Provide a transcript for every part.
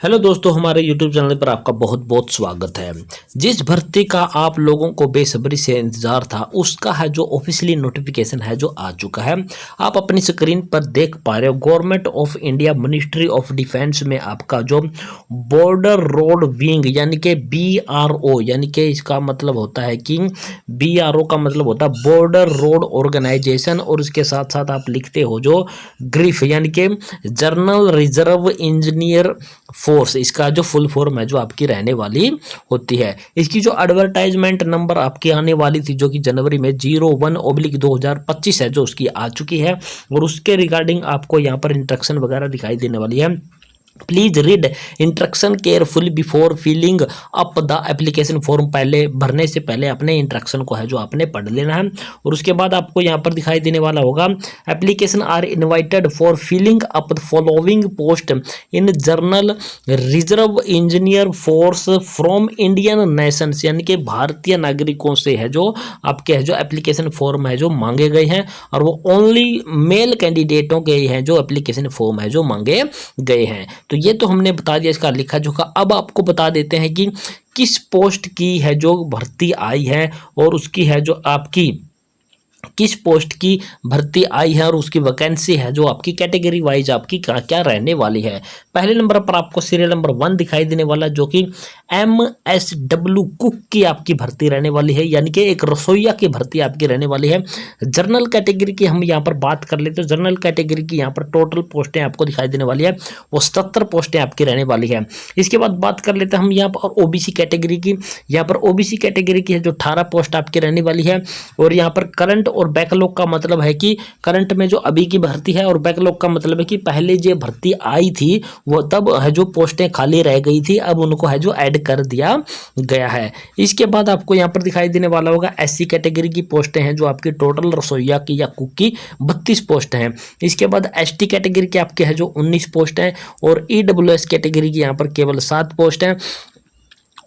Hello दोस्तों, हमारे YouTube channel पर आपका बहुत बहुत स्वागत है। जिस भर्ती का आप लोगों को बेसब्री से इंतजार था, उसका है जो ऑफिशियली नोटिफिकेशन है जो आ चुका है। आप अपनी स्क्रीन पर देख पा रहे हो, government of India ministry of defence में आपका जो बॉर्डर रोड विंग यानी कि BRO, यानी कि इसका मतलब होता है कि BRO का मतलब होता है बॉर्डर रोड ऑर्गेनाइजेशन, और इसके साथ साथ आप लिखते हो जो ग्रिफ यानी कि जर्नल रिजर्व इंजीनियर फोर्स, इसका जो फुल फॉर्म है जो आपकी रहने वाली होती है। इसकी जो एडवर्टाइजमेंट नंबर आपकी आने वाली थी जो कि जनवरी में 01/2025 है जो उसकी आ चुकी है, और उसके रिगार्डिंग आपको यहाँ पर इंस्ट्रक्शन वगैरह दिखाई देने वाली है। Please read instruction carefully before filling up the application form. पहले भरने से पहले अपने इंस्ट्रक्शन को है जो आपने पढ़ लेना है। और उसके बाद आपको यहाँ पर दिखाई देने वाला होगा, application are invited for filling up the following post in general reserve engineer force from Indian nations, यानी कि भारतीय नागरिकों से है जो आपके है जो एप्लीकेशन फॉर्म है जो मांगे गए हैं, और वो ओनली मेल कैंडिडेटों के हैं जो एप्लीकेशन फॉर्म है जो मांगे गए हैं। तो ये तो हमने बता दिया इसका लिखा जोखा। अब आपको बता देते हैं कि किस पोस्ट की है जो भर्ती आई है, और उसकी है जो आपकी किस पोस्ट की भर्ती आई है, और उसकी वैकेंसी है जो आपकी कैटेगरी वाइज आपकी क्या क्या रहने वाली है। पहले नंबर पर आपको सीरियल नंबर 1 दिखाई देने वाला जो कि MSW कुक की आपकी भर्ती रहने वाली है, यानी कि एक रसोइया की भर्ती आपकी रहने वाली है। जनरल कैटेगरी की हम यहाँ पर बात कर लेते हैं। जनरल कैटेगरी की यहाँ पर टोटल पोस्टें आपको दिखाई देने वाली है, वो 77 पोस्टें आपकी रहने वाली है। इसके बाद बात कर लेते हैं हम यहाँ पर OBC कैटेगरी की। यहाँ पर OBC कैटेगरी की है जो 18 पोस्ट आपकी रहने वाली है। और यहाँ पर करंट और बैकलॉग का मतलब है कि करंट में जो अभी की भर्ती है, और बैकलॉग का मतलब है कि पहले जो भर्ती आई थी वो तब है जो पोस्टें खाली रह गई थी, अब उनको है जो ऐड कर दिया गया है। इसके बाद आपको यहाँ पर दिखाई देने वाला होगा SC कैटेगरी की पोस्टें हैं जो आपकी टोटल रसोइया की या कुक की 32 पोस्ट हैं। इसके बाद ST कैटेगरी की आपके है जो 19 पोस्ट हैं, और EWS कैटेगरी की यहाँ पर केवल 7 पोस्ट हैं।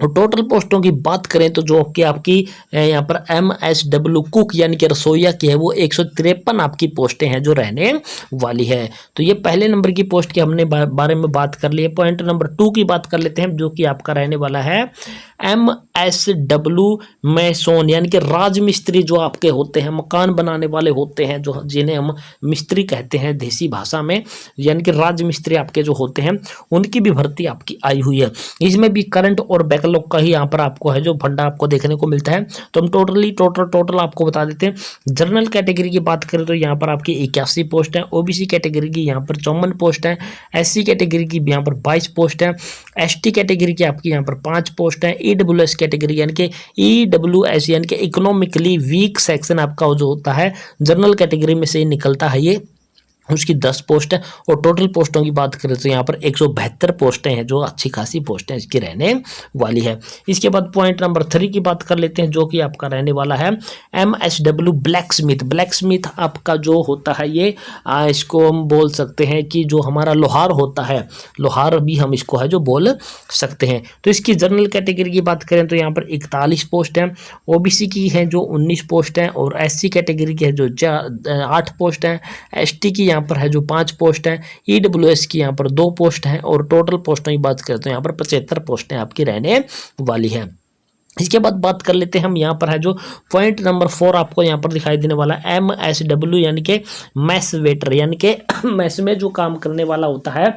और टोटल पोस्टों की बात करें तो जो कि आपकी यहाँ पर MSW कुक यानी कि रसोइया की है वो 153 आपकी पोस्टें हैं जो रहने वाली है। तो ये पहले नंबर की पोस्ट की हमने बारे में बात कर ली है। पॉइंट नंबर 2 की बात कर लेते हैं जो कि आपका रहने वाला है MSW मैसोन, यानी कि राजमिस्त्री जो आपके होते हैं, मकान बनाने वाले होते हैं, जो जिन्हें हम मिस्त्री कहते हैं देसी भाषा में, यानी कि राजमिस्त्री आपके जो होते हैं उनकी भी भर्ती आपकी आई हुई है। इसमें भी करंट और बैकलॉग का ही यहाँ पर आपको है जो फंडा आपको देखने को मिलता है। तो हम टोटल आपको बता देते हैं। जनरल कैटेगरी की बात करें तो यहाँ पर आपकी 81 पोस्ट है। OBC कैटेगरी की यहाँ पर 54 पोस्ट है। SC कैटेगरी की यहाँ पर 22 पोस्ट है। ST कैटेगरी की आपकी यहाँ पर 5 पोस्ट है। EWS कैटेगरी यानी कि EWS यानी कि इकोनॉमिकली वीक सेक्शन आपका जो होता है जनरल कैटेगरी में से ही निकलता है, ये उसकी 10 पोस्ट है। और टोटल पोस्टों की बात करें तो यहाँ पर 172 पोस्टें हैं जो अच्छी खासी पोस्टें इसकी रहने वाली है। इसके बाद पॉइंट नंबर 3 की बात कर लेते हैं जो कि आपका रहने वाला है MSW ब्लैक स्मिथ आपका जो होता है ये इसको हम बोल सकते हैं कि जो हमारा लोहार होता है, लोहार भी हम इसको है जो बोल सकते हैं। तो इसकी जनरल कैटेगरी की बात करें तो यहाँ पर 41 पोस्ट है। OBC की है जो 19 पोस्ट है, और SC कैटेगरी की है जो 8 पोस्ट है। ST की यहाँ पर है जो 5 पोस्ट है। EWS की यहाँ पर 2 पोस्ट है, और टोटल पोस्टों की बात करें तो यहाँ पर 75 पोस्टें आपकी रहने वाली है। इसके बाद बात कर लेते हैं हम यहाँ पर है जो पॉइंट नंबर 4 आपको यहाँ पर दिखाई देने वाला MSW यानी कि मैस वेटर, यानी कि मैस में जो काम करने वाला होता है,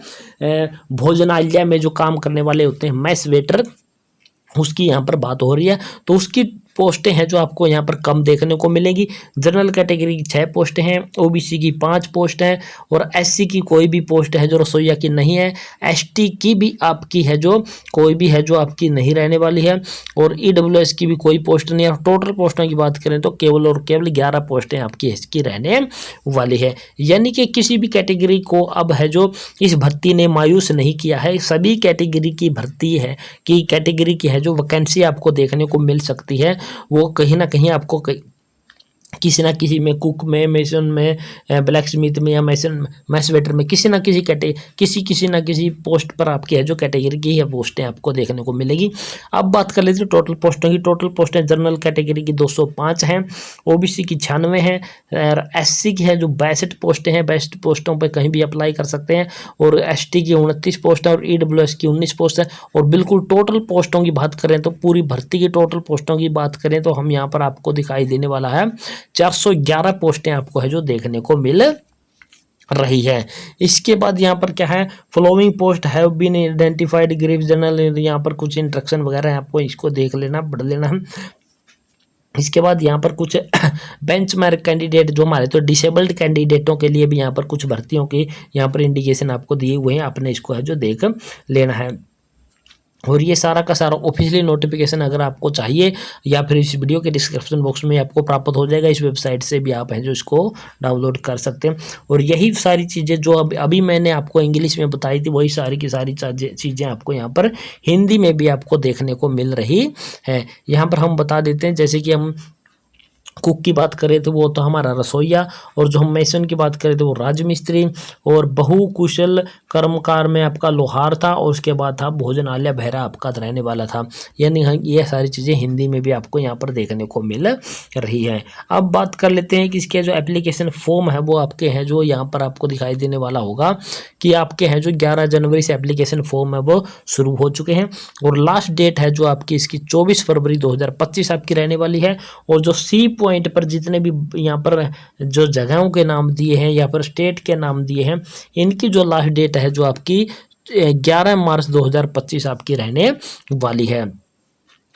भोजनालय में जो काम करने वाले होते हैं मैस वेटर, उसकी यहाँ पर बात हो रही है। तो उसकी पोस्टें हैं जो आपको यहाँ पर कम देखने को मिलेगी। जनरल कैटेगरी की 6 पोस्टें हैं। OBC की 5 पोस्ट हैं, और SC की कोई भी पोस्ट है जो रसोइया की नहीं है। ST की भी आपकी है जो कोई भी है जो आपकी नहीं रहने वाली है, और EWS की भी कोई पोस्ट नहीं है। और टोटल पोस्टों की बात करें तो केवल और केवल 11 पोस्टें आपकी इसकी रहने वाली है। यानी कि किसी भी कैटेगरी को अब है जो इस भर्ती ने मायूस नहीं किया है। सभी कैटेगरी की भर्ती है कि कैटेगरी की है जो वैकेंसी आपको देखने को मिल सकती है, वो कहीं ना कहीं आपको किसी ना किसी में, कुक में, मेसन में, ब्लैक स्मिथ में या मैस वेटर में किसी ना किसी किसी ना किसी पोस्ट पर आपकी है जो कैटेगरी की है पोस्टें आपको देखने को मिलेगी। अब बात कर लेते हैं टोटल पोस्टों की। टोटल पोस्टें जनरल कैटेगरी की 205 हैं, ओबीसी की 96 हैं, और एससी की है जो 62 पोस्टें हैं। 62 पोस्टों पर कहीं भी अप्लाई कर सकते हैं। और एसटी की 29 पोस्ट है और ईडब्ल्यूएस की 19 पोस्ट है। और बिल्कुल टोटल पोस्टों की बात करें तो पूरी भर्ती की टोटल पोस्टों की बात करें तो हम यहाँ पर आपको दिखाई देने वाला है 411 पोस्टें आपको है जो देखने को मिल रही है। इसके बाद यहाँ पर क्या है, following post have been identified ग्रीव जनरल, यहाँ पर कुछ इंस्ट्रक्शन वगैरह है, आपको इसको देख लेना, पढ़ लेना है। इसके बाद यहाँ पर कुछ बेंचमार्क कैंडिडेट जो हमारे तो डिसेबल्ड कैंडिडेटों के लिए भी यहाँ पर कुछ भर्तियों के यहाँ पर इंडिकेशन आपको दिए हुए हैं, आपने इसको है जो देख लेना है। और ये सारा का सारा ऑफिशियली नोटिफिकेशन अगर आपको चाहिए या फिर इस वीडियो के डिस्क्रिप्शन बॉक्स में आपको प्राप्त हो जाएगा। इस वेबसाइट से भी आप हैं जो इसको डाउनलोड कर सकते हैं। और यही सारी चीज़ें जो अभी मैंने आपको इंग्लिश में बताई थी, वही सारी की सारी चीज़ें आपको यहाँ पर हिंदी में भी आपको देखने को मिल रही है। यहाँ पर हम बता देते हैं, जैसे कि हम कुक की बात करें तो वो तो हमारा रसोईया, और जो हम मेसन की बात करें तो वो राजमिस्त्री, और बहुकुशल कर्मकार में आपका लोहार था, और उसके बाद था भोजनालय बहरा आपका रहने वाला था। यानी ये सारी चीज़ें हिंदी में भी आपको यहाँ पर देखने को मिल रही है। अब बात कर लेते हैं कि इसके जो एप्लीकेशन फॉर्म है वो आपके हैं जो यहाँ पर आपको दिखाई देने वाला होगा कि आपके हैं जो 11 जनवरी से एप्लीकेशन फॉर्म है वो शुरू हो चुके हैं। और लास्ट डेट है जो आपकी इसकी 24 फरवरी 2025 आपकी रहने वाली है। और जो सी पॉइंट पर जितने भी यहाँ पर जो जगहों के नाम दिए हैं या फिर स्टेट के नाम दिए हैं, इनकी जो लास्ट डेट है जो आपकी 11 मार्च 2025 आपकी रहने वाली है।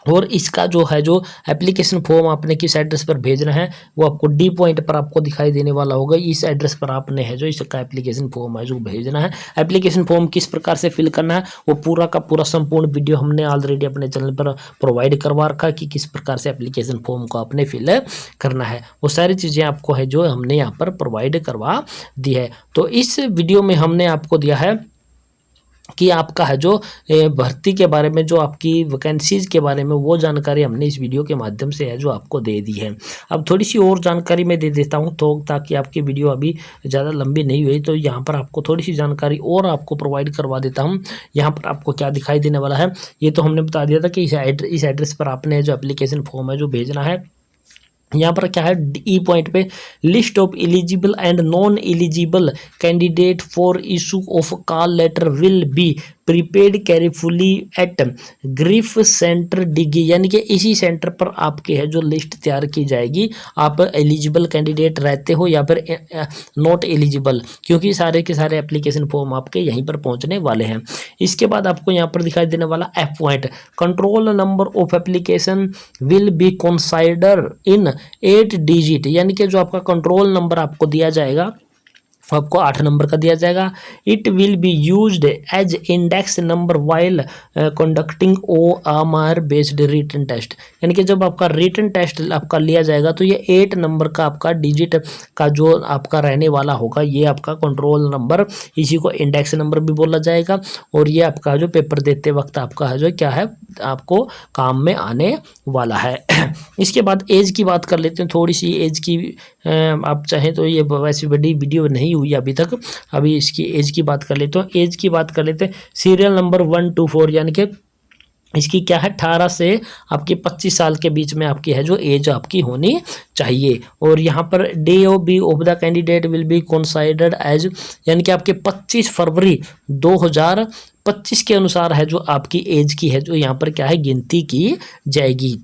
और इसका जो है जो एप्लीकेशन फॉर्म आपने किस एड्रेस पर भेजना है वो आपको डी पॉइंट पर आपको दिखाई देने वाला होगा। इस एड्रेस पर आपने है जो इसका एप्लीकेशन फॉर्म है जो भेजना है। एप्लीकेशन फॉर्म किस प्रकार से फिल करना है वो पूरा का पूरा संपूर्ण वीडियो हमने ऑलरेडी अपने चैनल पर प्रोवाइड करवा रखा है कि किस प्रकार से एप्लीकेशन फॉर्म को आपने फिल करना है। वो सारी चीज़ें आपको है जो हमने यहाँ पर प्रोवाइड करवा दी है। तो इस वीडियो में हमने आपको दिया है कि आपका है जो भर्ती के बारे में, जो आपकी वैकेंसीज़ के बारे में, वो जानकारी हमने इस वीडियो के माध्यम से है जो आपको दे दी है। अब थोड़ी सी और जानकारी मैं दे देता हूं तो ताकि आपकी वीडियो अभी ज़्यादा लंबी नहीं हुई, तो यहाँ पर आपको थोड़ी सी जानकारी और आपको प्रोवाइड करवा देता हूँ। यहाँ पर आपको क्या दिखाई देने वाला है ये तो हमने बता दिया था कि इस एड्रेस पर आपने जो एप्लीकेशन फॉर्म है जो भेजना है। यहाँ पर क्या है, ई पॉइंट पे list of eligible and non eligible candidate for issue of call letter will be prepaid carefully at grief centre डिगी, यानी कि इसी सेंटर पर आपके है जो लिस्ट तैयार की जाएगी। आप एलिजिबल कैंडिडेट रहते हो या फिर नॉट एलिजिबल, क्योंकि सारे के सारे एप्लीकेशन फॉर्म आपके यहीं पर पहुंचने वाले हैं। इसके बाद आपको यहाँ पर दिखाई देने वाला F point, control number of application will be consider in 8 digit, यानी कि जो आपका कंट्रोल नंबर आपको दिया जाएगा आपको 8 नंबर का दिया जाएगा। It will be used as index number while conducting OMR based written test, यानी कि जब आपका रिटन टेस्ट आपका लिया जाएगा तो ये 8 नंबर का आपका डिजिट का जो आपका रहने वाला होगा ये आपका कंट्रोल नंबर, इसी को इंडेक्स नंबर भी बोला जाएगा। और ये आपका जो पेपर देते वक्त आपका है जो क्या है आपको काम में आने वाला है। इसके बाद एज की बात कर लेते हैं, थोड़ी सी एज की आप चाहें तो, ये वैसे बड़ी वीडियो नहीं हुई अभी तक, अभी इसकी एज की बात कर लेते हैं। एज की बात कर लेते हैं, सीरियल नंबर 1 to 4, यानी कि इसकी क्या है 18 से आपकी 25 साल के बीच में आपकी है जो एज आपकी होनी चाहिए। और यहाँ पर day of B of the candidate will be considered as, यानी कि आपके 25 फरवरी 2025 के अनुसार है जो आपकी एज की है जो यहाँ पर क्या है गिनती की जाएगी।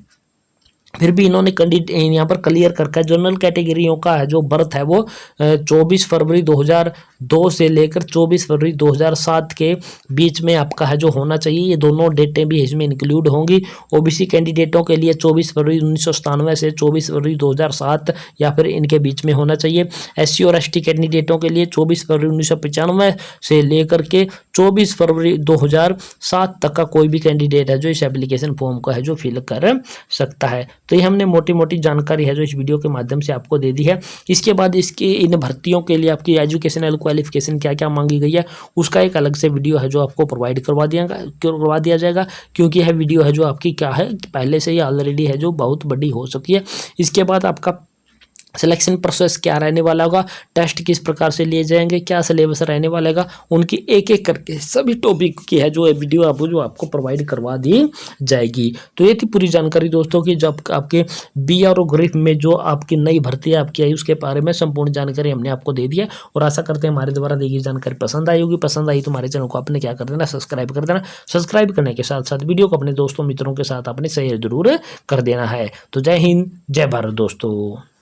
फिर भी इन्होंने यहाँ पर क्लियर करके जनरल कैटेगरियों का है जो बर्थ है वो 24 फरवरी 2002 से लेकर 24 फरवरी 2007 के बीच में आपका है जो होना चाहिए। ये दोनों डेटें भी इसमें इंक्लूड होंगी। ओबीसी कैंडिडेटों के लिए 24 फरवरी 1997 से 24 फरवरी 2007 या फिर इनके बीच में होना चाहिए। एससी और एसटी कैंडिडेटों के लिए 24 फरवरी 1995 से लेकर के 24 फरवरी 2007 तक का कोई भी कैंडिडेट है जो इस एप्लीकेशन फॉर्म का है जो फिल कर सकता है। तो ये हमने मोटी मोटी जानकारी है जो इस वीडियो के माध्यम से आपको दे दी है। इसके बाद इसकी इन भर्तियों के लिए आपकी एजुकेशनल क्वालिफिकेशन क्या क्या मांगी गई है उसका एक अलग से वीडियो है जो आपको प्रोवाइड करवा दिया जाएगा, क्योंकि यह वीडियो है जो आपकी क्या है पहले से ही ऑलरेडी है जो बहुत बड़ी हो चुकी है। इसके बाद आपका सिलेक्शन प्रोसेस क्या रहने वाला होगा, टेस्ट किस प्रकार से लिए जाएंगे, क्या सिलेबस रहने वाला है, उनकी एक एक करके सभी टॉपिक की है जो वीडियो आपको प्रोवाइड करवा दी जाएगी। तो ये थी पूरी जानकारी दोस्तों की, जब आपके बीआरओ ग्रुप में जो आपकी नई भर्ती आपकी आई उसके बारे में संपूर्ण जानकारी हमने आपको दे दी है। और आशा करते हैं हमारे द्वारा दी गई जानकारी पसंद आई होगी। पसंद आई तो हमारे चैनल को आपने क्या कर देना, सब्सक्राइब कर देना। सब्सक्राइब करने के साथ साथ वीडियो को अपने दोस्तों मित्रों के साथ आपने शेयर जरूर कर देना है। तो जय हिंद, जय भारत दोस्तों।